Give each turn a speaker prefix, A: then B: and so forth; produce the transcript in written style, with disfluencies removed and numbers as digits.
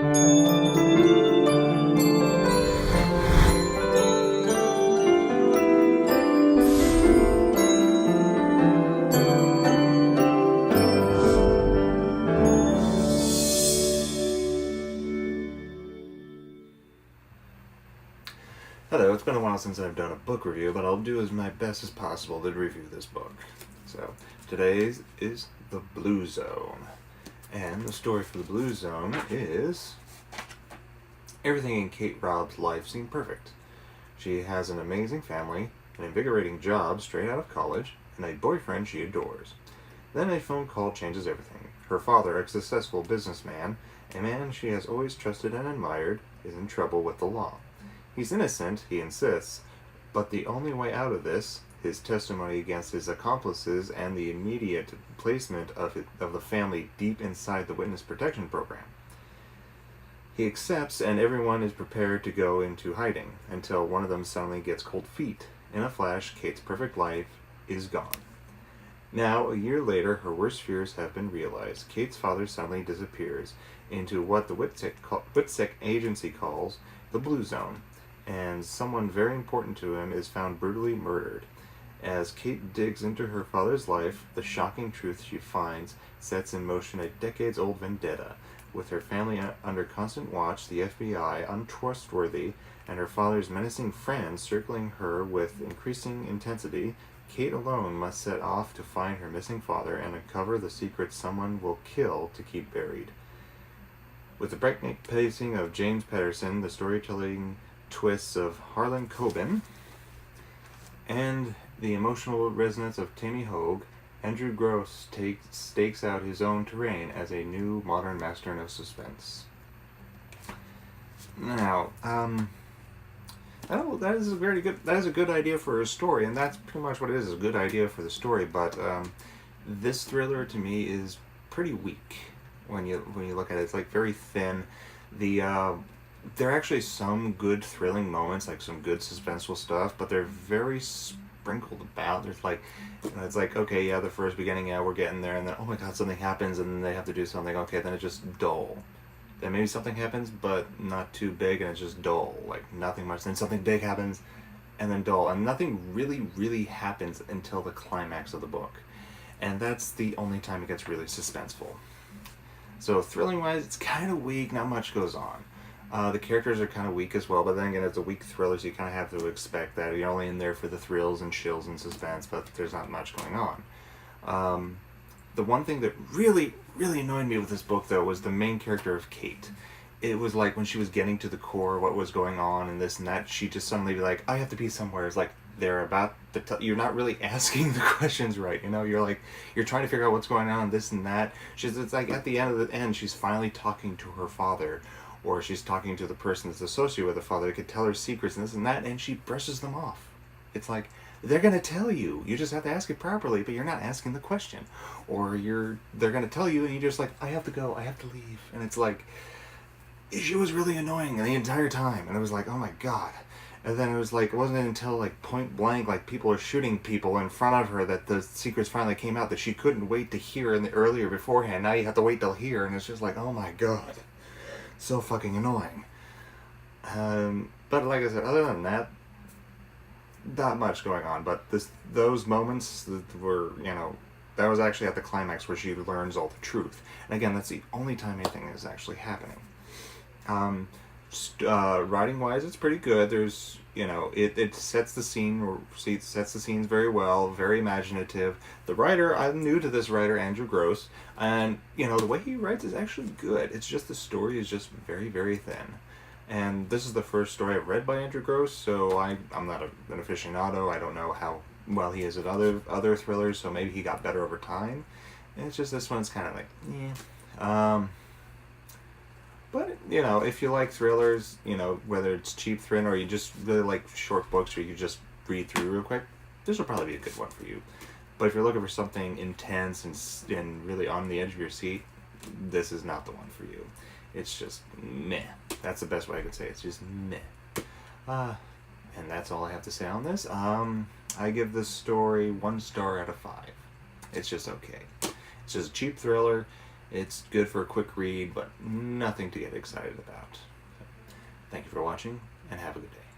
A: Hello, it's been a while since I've done a book review, but I'll do as my best as possible to review this book. So, today's is The Blue Zone. And the story for The Blue Zone is... Everything in Kate Robb's life seemed perfect. She has an amazing family, an invigorating job straight out of college, and a boyfriend she adores. Then a phone call changes everything. Her father, a successful businessman, a man she has always trusted and admired, is in trouble with the law. He's innocent, he insists, but the only way out of this, his testimony against his accomplices and the immediate placement of the family deep inside the witness protection program. He accepts, and everyone is prepared to go into hiding, until one of them suddenly gets cold feet. In a flash, Kate's perfect life is gone. Now, a year later, her worst fears have been realized. Kate's father suddenly disappears into what the WITSEC agency calls the Blue Zone, and someone very important to him is found brutally murdered. As Kate digs into her father's life, the shocking truth she finds sets in motion a decades-old vendetta. With her family under constant watch, the FBI untrustworthy, and her father's menacing friends circling her with increasing intensity, Kate alone must set off to find her missing father and uncover the secrets someone will kill to keep buried. With the breakneck pacing of James Patterson, the storytelling twists of Harlan Coben, and the emotional resonance of Tammy Hogue, Andrew Gross stakes out his own terrain as a new modern master of suspense. Now, that is a good idea for a story, and that's pretty much what it is a good idea for the story, but this thriller to me is pretty weak when you look at it. It's like very thin. There are actually some good thrilling moments, like some good suspenseful stuff, but they're very sprinkled about. There's like, it's like, okay, yeah, the first beginning, yeah, we're getting there, and then, oh my god, something happens, and then they have to do something, okay, then it's just dull. Then maybe something happens, but not too big, and it's just dull, like nothing much. Then something big happens, and then dull, and nothing really happens until the climax of the book. And that's the only time it gets really suspenseful. So thrilling-wise, it's kind of weak, not much goes on. The characters are kind of weak as well, but then again, it's a weak thriller, so you kind of have to expect that. You're only in there for the thrills and chills and suspense, but there's not much going on. The one thing that really annoyed me with this book, though, was the main character of Kate. It was like when she was getting to the core of what was going on and this and that, she just suddenly be like, I have to be somewhere. It's like they're about to you're not really asking the questions right, you know? You're trying to figure out what's going on, this and that. It's like at the end, she's finally talking to her father, or she's talking to the person that's associated with the father that could tell her secrets and this and that, and she brushes them off. It's like, they're going to tell you. You just have to ask it properly, but you're not asking the question. Or they're going to tell you, and you're just like, I have to go, I have to leave. And it's like, she was really annoying the entire time. And it was like, oh my god. And then it was like, it wasn't until like point blank, like people are shooting people in front of her, that the secrets finally came out that she couldn't wait to hear earlier beforehand. Now you have to wait till here, and it's just like, oh my god. So fucking annoying. But like I said, other than that, not much going on. But those moments that were, that was actually at the climax where she learns all the truth. And again, that's the only time anything is actually happening. Writing wise, it's pretty good. There's, it sets the scenes very well, very imaginative. The writer, I'm new to this writer, Andrew Gross, and the way he writes is actually good. It's just the story is just very thin. And this is the first story I've read by Andrew Gross, so I'm not an aficionado. I don't know how well he is at other thrillers, so maybe he got better over time. And it's just this one's kind of like, but, if you like thrillers, whether it's cheap thriller or you just really like short books where you just read through real quick, this will probably be a good one for you. But if you're looking for something intense and really on the edge of your seat, this is not the one for you. It's just meh. That's the best way I could say it. It's just meh. And that's all I have to say on this. I give this story 1 star out of 5. It's just okay. It's just a cheap thriller. It's good for a quick read, but nothing to get excited about. Thank you for watching, and have a good day.